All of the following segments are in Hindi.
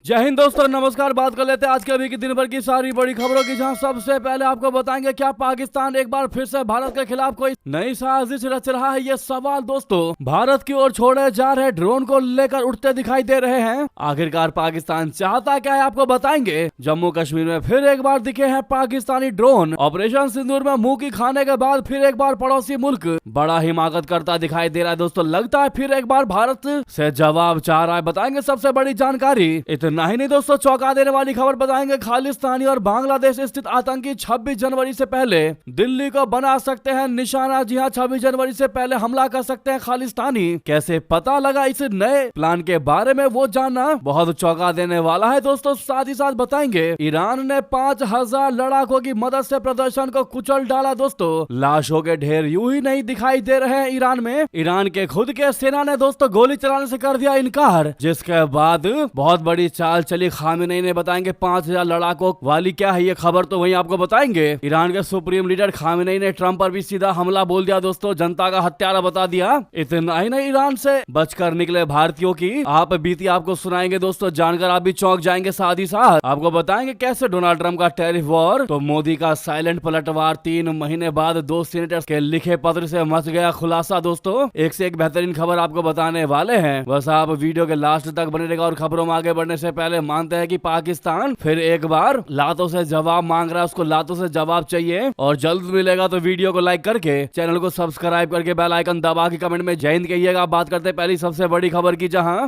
जय हिंद दोस्तों, नमस्कार। बात कर लेते हैं आज के अभी की दिन भर की सारी बड़ी खबरों की, जहां सबसे पहले आपको बताएंगे क्या पाकिस्तान एक बार फिर से भारत के खिलाफ कोई नई साजिश रच रहा है। ये सवाल दोस्तों भारत की ओर छोड़े जा रहे ड्रोन को लेकर उठते दिखाई दे रहे हैं। आखिरकार पाकिस्तान चाहता क्या है, आपको बताएंगे। जम्मू कश्मीर में फिर एक बार दिखे हैं पाकिस्तानी ड्रोन। ऑपरेशन सिंदूर में मुंह की खाने के बाद फिर एक बार पड़ोसी मुल्क बड़ा हिमाकत करता दिखाई दे रहा है। दोस्तों लगता है फिर एक बार भारत से जवाब चाह रहा है। बताएंगे सबसे बड़ी जानकारी। इतना ही नहीं दोस्तों, चौंका देने वाली खबर बताएंगे। खालिस्तानी और बांग्लादेश स्थित आतंकी 26 जनवरी से पहले दिल्ली को बना सकते हैं निशाना। जी हां, 26 जनवरी से पहले हमला कर सकते हैं खालिस्तानी। कैसे पता लगा इस नए प्लान के बारे में, वो जानना बहुत चौंका देने वाला है दोस्तों। साथ ही साथ बताएंगे ईरान ने 5000 लड़ाकों की मदद से प्रदर्शन को कुचल डाला। दोस्तों लाशों के ढेर यूं ही नहीं दिखाई दे रहे हैं ईरान में। ईरान के खुद के सेना ने दोस्तों गोली चलाने से कर दिया इनकार, जिसके बाद बहुत बड़ी चाल चली खामेनेई ने। बताएंगे 5000 लड़ाकों वाली क्या है ये खबर, तो वहीं आपको बताएंगे। ईरान के सुप्रीम लीडर खामेनेई ने ट्रंप पर भी सीधा हमला बोल दिया दोस्तों, जनता का हत्यारा बता दिया। इतना ही नहीं, ईरान से बचकर निकले भारतीयों की आप बीती आपको सुनाएंगे दोस्तों, जानकर आप भी चौंक जाएंगे। साथ ही साथ आपको बताएंगे कैसे डोनाल्ड ट्रंप का टैरिफ वॉर तो मोदी का साइलेंट पलटवार। 3 महीने बाद 2 सीनेटर्स के लिखे पत्र से मच गया खुलासा। दोस्तों एक से एक बेहतरीन खबर आपको बताने वाले हैं, बस आप वीडियो के लास्ट तक बने रहेगा। और खबरों में आगे बढ़ने से पहले मानते हैं कि पाकिस्तान फिर एक बार लातों से जवाब मांग रहा है, उसको लातों से जवाब चाहिए और जल्द मिलेगा। तो वीडियो को लाइक करके चैनल को सब्सक्राइब करके बेल आइकन दबा के कमेंट में जय हिंद कहिएगा। बात करते हैं पहली सबसे बड़ी खबर की, जहां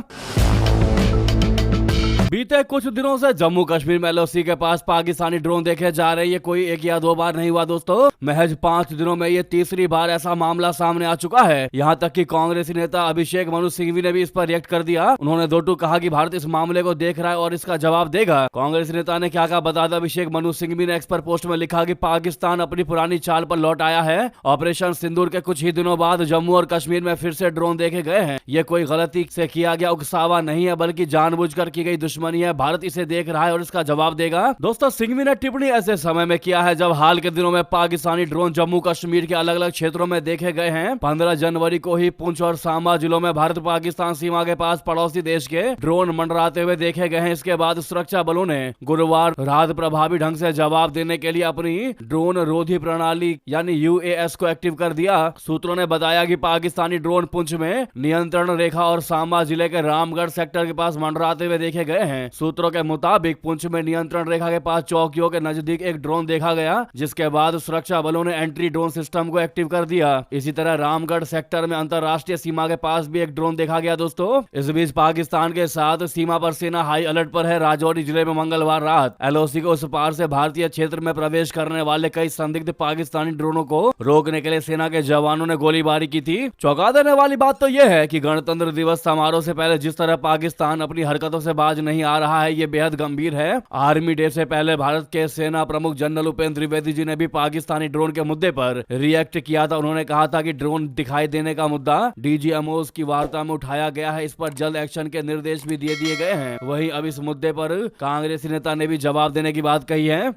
बीते कुछ दिनों से जम्मू कश्मीर में एलओसी के पास पाकिस्तानी ड्रोन देखे जा रहे हैं। ये कोई 1 या 2 बार नहीं हुआ दोस्तों, महज 5 दिनों में ये तीसरी बार ऐसा मामला सामने आ चुका है। यहाँ तक कि कांग्रेसी नेता अभिषेक मनु सिंघवी ने भी इस पर रिएक्ट कर दिया। उन्होंने दो टूक कहा कि भारत इस मामले को देख रहा है और इसका जवाब देगा। कांग्रेस नेता ने क्या कहा बता दें। अभिषेक मनु सिंघवी ने एक्स पर पोस्ट में लिखा कि पाकिस्तान अपनी पुरानी चाल पर लौट आया है। ऑपरेशन सिंदूर के कुछ ही दिनों बाद जम्मू और कश्मीर में फिर से ड्रोन देखे गए हैं। ये कोई गलती से किया गया उकसावा नहीं है, बल्कि जानबूझकर की गई दुश्मनी है। भारत इसे देख रहा है और इसका जवाब देगा। दोस्तों सिंघवी ने टिप्पणी ऐसे समय में किया है जब हाल के दिनों में पाकिस्तानी ड्रोन जम्मू कश्मीर के अलग अलग क्षेत्रों में देखे गए हैं। 15 जनवरी को ही पुंछ और सांबा जिलों में भारत पाकिस्तान सीमा के पास पड़ोसी देश के ड्रोन मंडराते हुए देखे गए हैं। इसके बाद सुरक्षा बलों ने गुरुवार रात प्रभावी ढंग से जवाब देने के लिए अपनी ड्रोन रोधी प्रणाली यानी UAS को एक्टिव कर दिया। सूत्रों ने बताया कि पाकिस्तानी ड्रोन पुंछ में नियंत्रण रेखा और सांबा जिले के रामगढ़ सेक्टर के पास मंडराते हुए देखे गए हैं। सूत्रों के मुताबिक पुंछ में नियंत्रण रेखा के पास चौकियों के नजदीक एक ड्रोन देखा गया, जिसके बाद सुरक्षा बलों ने एंट्री ड्रोन सिस्टम को एक्टिव कर दिया। इसी तरह रामगढ़ सेक्टर में अंतरराष्ट्रीय सीमा के पास भी एक ड्रोन देखा गया। दोस्तों इस बीच पाकिस्तान के साथ सीमा पर सेना हाई अलर्ट पर है। राजौरी जिले में मंगलवार रात एलओसी के उस पार से भारतीय क्षेत्र में प्रवेश करने वाले कई संदिग्ध पाकिस्तानी ड्रोनों को रोकने के लिए सेना के जवानों ने गोलीबारी की थी। चौंका देने वाली बात तो यह है कि गणतंत्र दिवस समारोह से पहले जिस तरह पाकिस्तान अपनी हरकतों से बाज नहीं आ रहा है, ये बेहद गंभीर है। आर्मी डे से पहले भारत के सेना प्रमुख जनरल उपेंद्र त्रिवेदी जी ने भी पाकिस्तानी ड्रोन के मुद्दे पर रिएक्ट किया था। उन्होंने कहा था कि ड्रोन दिखाई देने का मुद्दा DGMOs की वार्ता में उठाया गया है, इस पर जल्द एक्शन के निर्देश भी दे दिए गए हैं। वहीं अब इस मुद्दे पर कांग्रेसी नेता ने भी जवाब देने की बात कही है।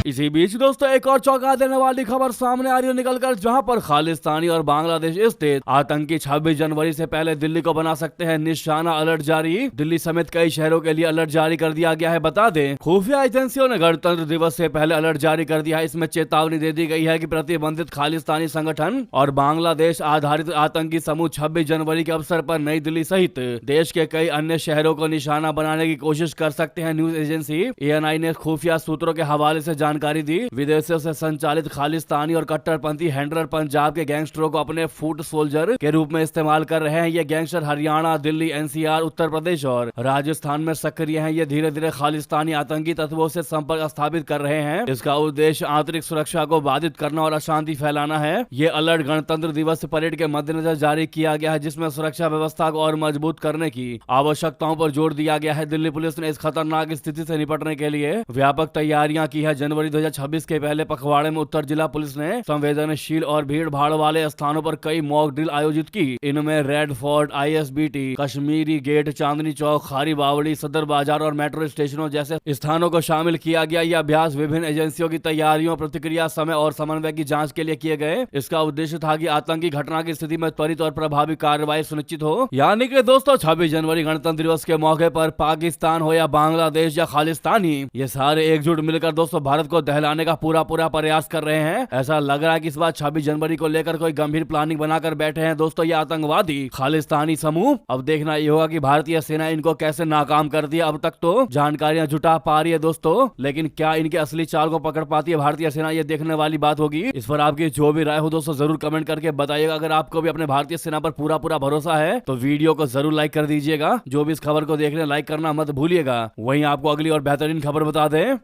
इसी बीच दोस्तों एक और चौंका देने वाली खबर सामने आ रही है निकलकर, जहां पर खालिस्तानी और बांग्लादेश स्थित आतंकी 26 जनवरी से पहले दिल्ली को बना सकते हैं निशाना। अलर्ट जारी, दिल्ली समेत कई शहरों के लिए अलर्ट जारी कर दिया गया है। बता दें खुफिया एजेंसियों ने गणतंत्र दिवस से पहले अलर्ट जारी कर दिया है। इसमें चेतावनी दे दी गई है कि प्रतिबंधित खालिस्तानी संगठन और बांग्लादेश आधारित आतंकी समूह 26 जनवरी के अवसर पर नई दिल्ली सहित देश के कई अन्य शहरों को निशाना बनाने की कोशिश कर सकते हैं। न्यूज एजेंसी ANI ने खुफिया सूत्रों के हवाले से जानकारी दी। विदेशों से संचालित खालिस्तानी और कट्टरपंथी हैंडलर पंजाब के गैंगस्टरों को अपने फुट सोल्जर के रूप में इस्तेमाल कर रहे हैं। ये गैंगस्टर हरियाणा, दिल्ली, NCR, उत्तर प्रदेश और राजस्थान में सक्रिय हैं। ये धीरे धीरे खालिस्तानी आतंकी तत्वों से संपर्क स्थापित कर रहे हैं। इसका उद्देश्य आंतरिक सुरक्षा को बाधित करना और अशांति फैलाना है। ये अलर्ट गणतंत्र दिवस परेड के मद्देनजर जारी किया गया है, जिसमें सुरक्षा व्यवस्था को और मजबूत करने की आवश्यकताओं पर जोर दिया गया है। दिल्ली पुलिस ने इस खतरनाक स्थिति से निपटने के लिए व्यापक तैयारियां की है। जनवरी जनवरी 2026 के पहले पखवाड़े में उत्तर जिला पुलिस ने संवेदनशील और भीड़ भाड़ वाले स्थानों पर कई मॉक ड्रिल आयोजित की। इनमें red fort, ISBT, Kashmiri gate, Chandni Chowk, Khari Baoli, Sadar बाजार और मेट्रो स्टेशनों जैसे स्थानों को शामिल किया गया। यह अभ्यास विभिन्न एजेंसियों की तैयारियों, प्रतिक्रिया समय और समन्वय की जांच के लिए किए गए। इसका उद्देश्य था कि आतंकी घटना की स्थिति में त्वरित और प्रभावी कार्रवाई सुनिश्चित हो। यानी कि दोस्तों 26 जनवरी गणतंत्र दिवस के मौके पर पाकिस्तान हो या बांग्लादेश या खालिस्तानी, ये सारे एकजुट मिलकर दोस्तों भारत को दहलाने का पूरा प्रयास कर रहे हैं। ऐसा लग रहा है कि इस बार 26 जनवरी को लेकर कोई गंभीर प्लानिंग बनाकर बैठे हैं दोस्तों ये आतंकवादी खालिस्तानी समूह। अब देखना ये होगा कि भारतीय सेना इनको कैसे नाकाम कर दिया। अब तक तो जानकारियां जुटा पा रही है दोस्तों, लेकिन क्या इनके असली चाल को पकड़ पाती है भारतीय सेना, ये देखने वाली बात होगी। इस पर आपकी जो भी राय हो दोस्तों जरूर कमेंट करके बताइएगा। अगर आपको भी अपने भारतीय सेना पर पूरा भरोसा है तो वीडियो को जरूर लाइक कर दीजिएगा। जो भी इस खबर को देख रहे हैं लाइक करना मत भूलिएगा। वहीं आपको अगली और बेहतरीन खबर बता दें,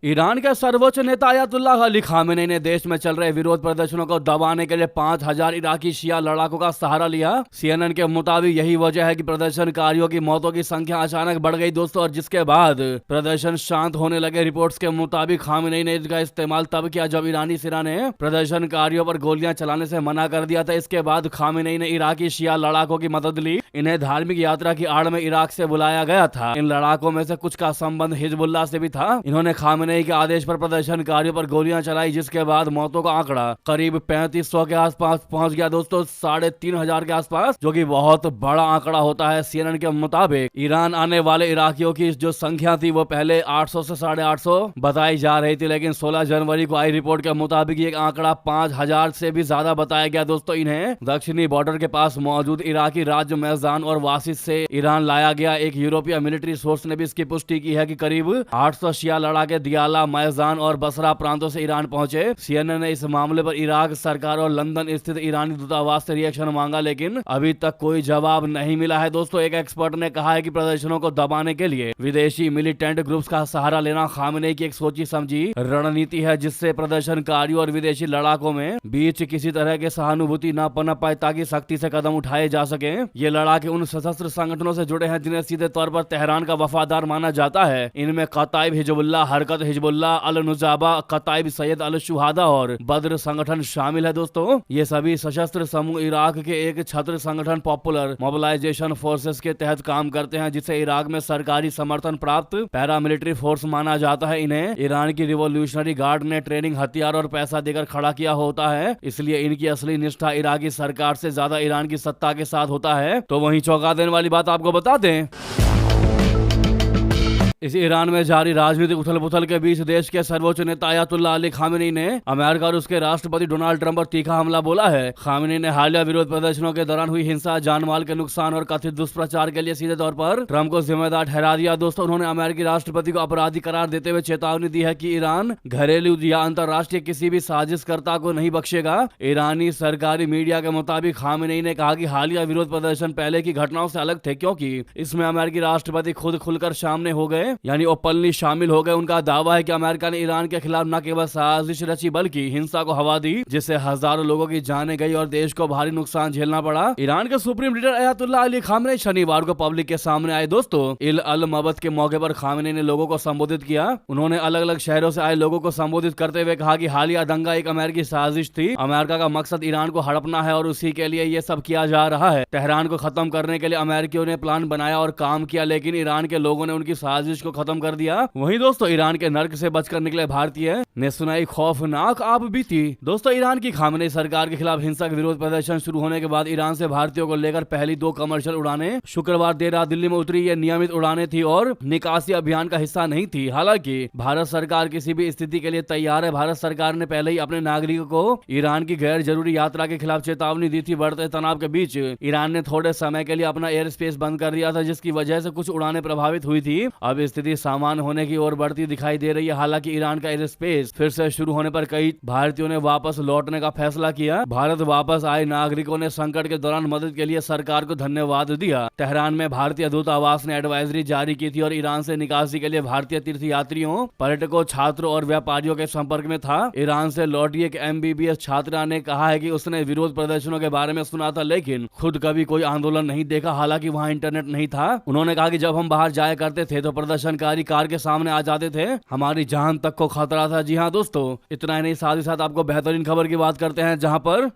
ईरान के सर्वोच्च नेता अयातुल्लाह अली खामेनी ने देश में चल रहे विरोध प्रदर्शनों को दबाने के लिए 5000 इराकी शिया लड़ाकों का सहारा लिया। CNN के मुताबिक यही वजह है कि प्रदर्शनकारियों की मौतों की संख्या अचानक बढ़ गई दोस्तों, और जिसके बाद प्रदर्शन शांत होने लगे। रिपोर्ट्स के मुताबिक खामेनी ने इसका इस्तेमाल तब किया जब ईरानी सेना ने प्रदर्शनकारियों पर गोलियां चलाने से मना कर दिया था। इसके बाद खामेनी ने इराकी शिया लड़ाकों की मदद ली। इन्हें धार्मिक यात्रा की आड़ में इराक से बुलाया गया था। इन लड़ाकों में से कुछ का संबंध हिजबुल्लाह से भी था। इन्होंने खामेनी के आदेश पर प्रदर्शनकारियों पर गोलियां चलाई, जिसके बाद मौतों का आंकड़ा करीब 3500 के आसपास पहुंच गया दोस्तों, 3500 के आसपास, जो कि बहुत बड़ा आंकड़ा होता है। CNN के मुताबिक ईरान आने वाले इराकियों की जो संख्या थी वो पहले 800 से 850 बताई जा रही थी, लेकिन 16 जनवरी को आई रिपोर्ट के मुताबिक एक आंकड़ा 5000 से भी ज्यादा बताया गया दोस्तों। इन्हें दक्षिणी बॉर्डर के पास मौजूद इराकी राज्य मैजान और वासिस से ईरान लाया गया। एक यूरोपीय मिलिट्री सोर्स ने भी इसकी पुष्टि की है कि करीब 800 शिया लड़ाके दियाला, मैजान और बसरा प्रांतों से ईरान पहुंचे। CNN ने इस मामले पर इराक सरकार और लंदन स्थित ईरानी दूतावास से रिएक्शन मांगा, लेकिन अभी तक कोई जवाब नहीं मिला है दोस्तों। एक एक्सपर्ट ने कहा है कि प्रदर्शनों को दबाने के लिए विदेशी मिलिटेंट ग्रुप्स का सहारा लेना खामेनी की एक सोची समझी रणनीति है, जिससे प्रदर्शनकारियों और विदेशी लड़ाकों में बीच किसी तरह के सहानुभूति न पनप पाए ताकि सख्ती से कदम उठाए जा सके। ये लड़ाके उन सशस्त्र संगठनों से जुड़े हैं जिन्हें सीधे तौर पर तेहरान का वफादार माना जाता है। इनमें कताइब हिजबुल्लाह, हरकत हिजबुल्लाह, अल नुजाबा, कताइब सैयद अल शुहादा और बद्र संगठन शामिल है दोस्तों। ये सभी सशस्त्र समूह इराक के एक छत्र संगठन पॉपुलर मोबिलाइजेशन फोर्सेस के तहत काम करते हैं, जिसे इराक में सरकारी समर्थन प्राप्त पैरामिलिट्री फोर्स माना जाता है। इन्हें ईरान की रिवोल्यूशनरी गार्ड ने ट्रेनिंग, हथियार और पैसा देकर खड़ा किया होता है, इसलिए इनकी असली निष्ठा इराकी सरकार से ज्यादा ईरान की सत्ता के साथ होता है। तो वहीं चौंका देने वाली बात आपको बता दें, इस ईरान में जारी राजनीतिक उथल पुथल के बीच देश के सर्वोच्च नेता अयातुल्लाह अली खामेनी ने अमेरिका और उसके राष्ट्रपति डोनाल्ड ट्रंप पर तीखा हमला बोला है। खामेनी ने हालिया विरोध प्रदर्शनों के दौरान हुई हिंसा, जानमाल के नुकसान और कथित दुष्प्रचार के लिए सीधे तौर पर ट्रंप को जिम्मेदार ठहरा दिया दोस्तों। उन्होंने अमेरिकी राष्ट्रपति को अपराधी करार देते हुए चेतावनी दी है कि ईरान घरेलू या अंतर्राष्ट्रीय किसी भी साजिशकर्ता को नहीं बख्शेगा। ईरानी सरकारी मीडिया के मुताबिक खामेनी ने कहा कि हालिया विरोध प्रदर्शन पहले की घटनाओं से अलग थे, क्योंकि इसमें अमेरिकी राष्ट्रपति खुद खुलकर सामने हो गए, यानी ओपनली शामिल हो गए। उनका दावा है कि अमेरिका ने ईरान के खिलाफ न केवल साजिश रची बल्कि हिंसा को हवा दी, जिससे हजारों लोगों की जानें गई और देश को भारी नुकसान झेलना पड़ा। ईरान के supreme leader Ayatollah Ali Khamenei शनिवार को पब्लिक के सामने आए दोस्तों। इल अल मबद के मौके पर खामेनी ने लोगों को संबोधित किया। उन्होंने अलग अलग शहरों से आए लोगों को संबोधित करते हुए कहा कि हालिया दंगा एक अमेरिकी साजिश थी। अमेरिका का मकसद ईरान को हड़पना है और उसी के लिए ये सब किया जा रहा है। तेहरान को खत्म करने के लिए अमेरिकियों ने प्लान बनाया और काम किया, लेकिन ईरान के लोगों ने उनकी साजिश को खत्म कर दिया। वहीं दोस्तों ईरान के नर्क से बचकर निकले भारतीय ने सुनाई खौफनाक आप बीती। दोस्तों ईरान की खामेनी सरकार के खिलाफ हिंसक विरोध प्रदर्शन शुरू होने के बाद ईरान से भारतीयों को लेकर पहली 2 कमर्शियल उड़ानें शुक्रवार देर रात दिल्ली में उतरी। ये नियमित उड़ानें थी और निकासी अभियान का हिस्सा नहीं थी। हालांकि भारत सरकार किसी भी स्थिति के लिए तैयार है। भारत सरकार ने पहले ही अपने नागरिकों को ईरान की गैर जरूरी यात्रा के खिलाफ चेतावनी दी थी। बढ़ते तनाव के बीच ईरान ने थोड़े समय के लिए अपना एयर स्पेस बंद कर दिया था, जिसकी वजह से कुछ उड़ानें प्रभावित हुई थी। अब स्थिति सामान्य होने की ओर बढ़ती दिखाई दे रही है। हालांकि ईरान का एयर स्पेस फिर से शुरू होने पर कई भारतीयों ने वापस लौटने का फैसला किया। भारत वापस आए नागरिकों ने संकट के दौरान मदद के लिए सरकार को धन्यवाद दिया। तेहरान में भारतीय दूतावास ने एडवाइजरी जारी की थी और ईरान से निकासी के लिए भारतीय तीर्थयात्रियों, पर्यटकों, छात्रों और व्यापारियों के संपर्क में था। ईरान से लौटी एक MBBS छात्रा ने कहा है कि उसने विरोध प्रदर्शनों के बारे में सुना था, लेकिन खुद कभी कोई आंदोलन नहीं देखा। हालांकि वहाँ इंटरनेट नहीं था। उन्होंने कहा कि जब हम बाहर जाया करते थे तो प्रदर्शनकारी कार के सामने आ जाते थे, हमारी जान तक को खतरा था। जी हाँ दोस्तों, इतना ही नहीं, साथ ही साथ आपको बेहतरीन खबर की बात करते हैं, जहां पर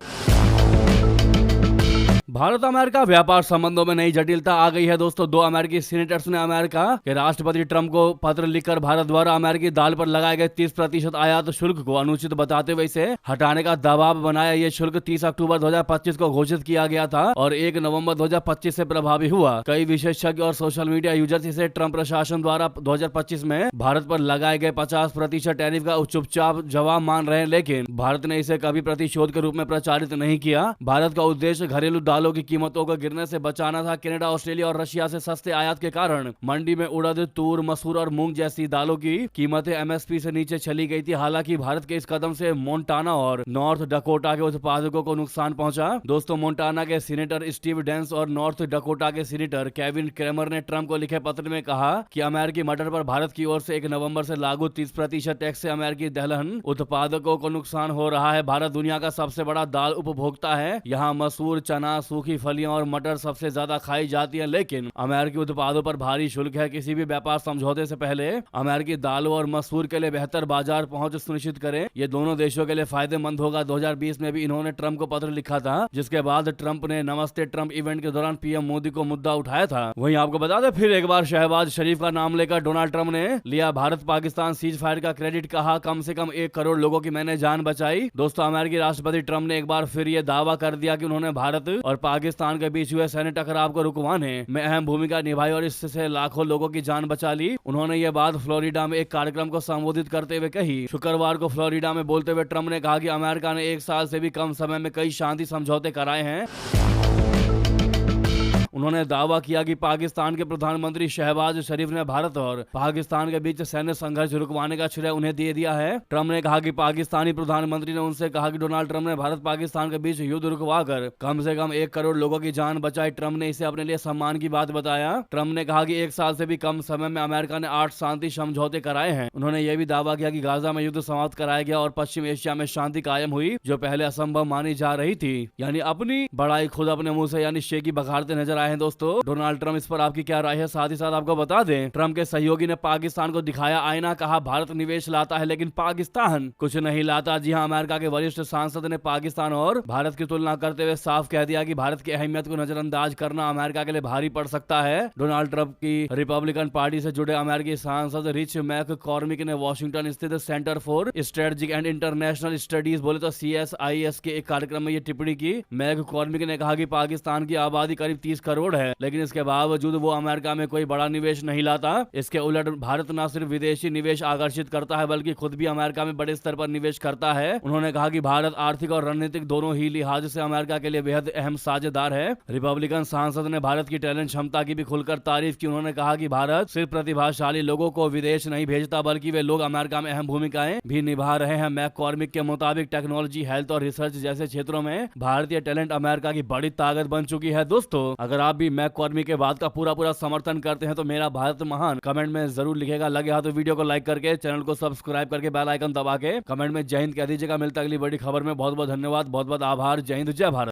भारत अमेरिका व्यापार संबंधों में नई जटिलता आ गई है। दोस्तों, 2 अमेरिकी सीनेटर्स ने अमेरिका के राष्ट्रपति ट्रंप को पत्र लिखकर भारत द्वारा अमेरिकी दाल पर लगाए गए 30% आयात शुल्क को अनुचित बताते हुए इसे हटाने का दबाव बनाया। ये शुल्क 30 अक्टूबर 2025 को घोषित किया गया था और 1 नवंबर 2025 से प्रभावी हुआ। कई विशेषज्ञ और सोशल मीडिया यूजर्स इसे ट्रंप प्रशासन द्वारा 2025 में भारत पर लगाए गए 50% टैरिफ का चुपचाप जवाब मान रहे हैं, लेकिन भारत ने इसे कभी प्रतिशोध के रूप में प्रचारित नहीं किया। भारत का उद्देश्य घरेलू दालों की कीमतों को गिरने से बचाना था। कनाडा, ऑस्ट्रेलिया और रशिया से सस्ते आयात के कारण मंडी में उड़द, तूर, मसूर और मूंग जैसी दालों की कीमतें एमएसपी से नीचे चली गई थी। हालांकि भारत के इस कदम से मोन्टाना और नॉर्थ डकोटा के उत्पादकों को नुकसान पहुंचा। दोस्तों, मोन्टाना के सीनेटर स्टीव डेंस और नॉर्थ डकोटा के सीनेटर केविन क्रेमर ने ट्रंप को लिखे पत्र में कहा कि अमेरिकी मटर पर भारत की ओर से 1 नवंबर से लागू 30% टैक्स से अमेरिकी दलहन उत्पादकों को नुकसान हो रहा है। भारत दुनिया का सबसे बड़ा दाल उपभोक्ता है। यहाँ मसूर, चना, सूखी फलियां और मटर सबसे ज्यादा खाई जाती हैं, लेकिन अमेरिकी उत्पादों पर भारी शुल्क है। किसी भी व्यापार समझौते से पहले अमेरिकी दालों और मसूर के लिए बेहतर बाजार पहुंच सुनिश्चित करें। ये दोनों देशों के लिए फायदेमंद होगा। 2020 में भी इन्होंने ट्रंप को पत्र लिखा था, जिसके बाद ट्रंप ने नमस्ते ट्रंप इवेंट के दौरान पीएम मोदी को मुद्दा उठाया था। वहीं आपको बता दें, फिर एक बार शहबाज शरीफ का नाम लेकर डोनाल्ड ट्रंप ने लिया भारत पाकिस्तान सीज फायर का क्रेडिट। कहा, कम से कम 1 करोड़ लोगों की मैंने जान बचाई। दोस्तों, अमेरिकी राष्ट्रपति ट्रंप ने एक बार फिर ये दावा कर दिया कि उन्होंने भारत और पाकिस्तान के बीच हुए सैन्य टकराव को रुकवाने में अहम भूमिका निभाई और इससे लाखों लोगों की जान बचा ली। उन्होंने ये बात फ्लोरिडा में एक कार्यक्रम को संबोधित करते हुए कही। शुक्रवार को फ्लोरिडा में बोलते हुए ट्रंप ने कहा कि अमेरिका ने 1 साल से भी कम समय में कई शांति समझौते कराए हैं। उन्होंने दावा किया कि पाकिस्तान के प्रधानमंत्री शहबाज शरीफ ने भारत और पाकिस्तान के बीच सैन्य संघर्ष रुकवाने का श्रेय उन्हें दे दिया है। ट्रंप ने कहा कि पाकिस्तानी प्रधानमंत्री ने उनसे कहा कि डोनाल्ड ट्रंप ने भारत पाकिस्तान के बीच युद्ध रुकवाकर कम से कम 1 करोड़ लोगों की जान बचाई। ट्रंप ने इसे अपने लिए सम्मान की बात बताया। ट्रंप ने कहा कि 1 साल से भी कम समय में अमेरिका ने 8 शांति समझौते कराए हैं। उन्होंने यह भी दावा किया कि गाजा में युद्ध समाप्त कराया गया और पश्चिम एशिया में शांति कायम हुई, जो पहले असंभव मानी जा रही थी। यानी अपनी बड़ाई खुद अपने मुंह से यानी शेखी बखारते नजर आए हैं। दोस्तों, डोनाल्ड ट्रंप, इस पर आपकी क्या राय है? साथ ही साथ आपको बता दें, ट्रंप के सहयोगी ने पाकिस्तान को दिखाया आईना। कहा, भारत निवेश लाता है लेकिन पाकिस्तान कुछ नहीं लाता। जी हां, अमेरिका के वरिष्ठ सांसद ने पाकिस्तान और भारत की तुलना करते हुए साफ कह दिया कि भारत की अहमियत को नजरअंदाज करना अमेरिका के लिए भारी पड़ सकता है। डोनाल्ड ट्रंप की रिपब्लिकन पार्टी से जुड़े अमेरिकी सांसद रिच मैककॉर्मिक ने वॉशिंगटन स्थित centre for strategic and international studies बोले तो CSIS के एक कार्यक्रम में ये टिप्पणी की। मैककॉर्मिक ने कहा कि पाकिस्तान की आबादी करीब 30 करोड़ है, लेकिन इसके बावजूद वो अमेरिका में कोई बड़ा निवेश नहीं लाता। इसके उलट भारत न सिर्फ विदेशी निवेश आकर्षित करता है, बल्कि खुद भी अमेरिका में बड़े स्तर पर निवेश करता है। उन्होंने कहा कि भारत आर्थिक और रणनीतिक दोनों ही लिहाज से अमेरिका के लिए बेहद अहम साझेदार है। रिपब्लिकन सांसद ने भारत की टैलेंट क्षमता की भी खुलकर तारीफ की। उन्होंने कहा कि भारत सिर्फ प्रतिभाशाली लोगों को विदेश नहीं भेजता, बल्कि वे लोग अमेरिका में अहम भूमिकाएं भी निभा रहे हैं। मैककॉर्मिक के मुताबिक टेक्नोलॉजी, हेल्थ और रिसर्च जैसे क्षेत्रों में भारतीय टैलेंट अमेरिका की बड़ी ताकत बन चुकी है। दोस्तों, अगर आप भी मैककॉर्मिक के बात का पूरा समर्थन करते हैं तो मेरा भारत महान कमेंट में जरूर लिखेगा। लगे हाथ तो वीडियो को लाइक करके, चैनल को सब्सक्राइब करके, बेल आइकन दबा के कमेंट में जय हिंद कह दीजिएगा। मिलता अगली बड़ी खबर में। बहुत बहुत धन्यवाद, बहुत बहुत आभार। जय हिंद, जय भारत।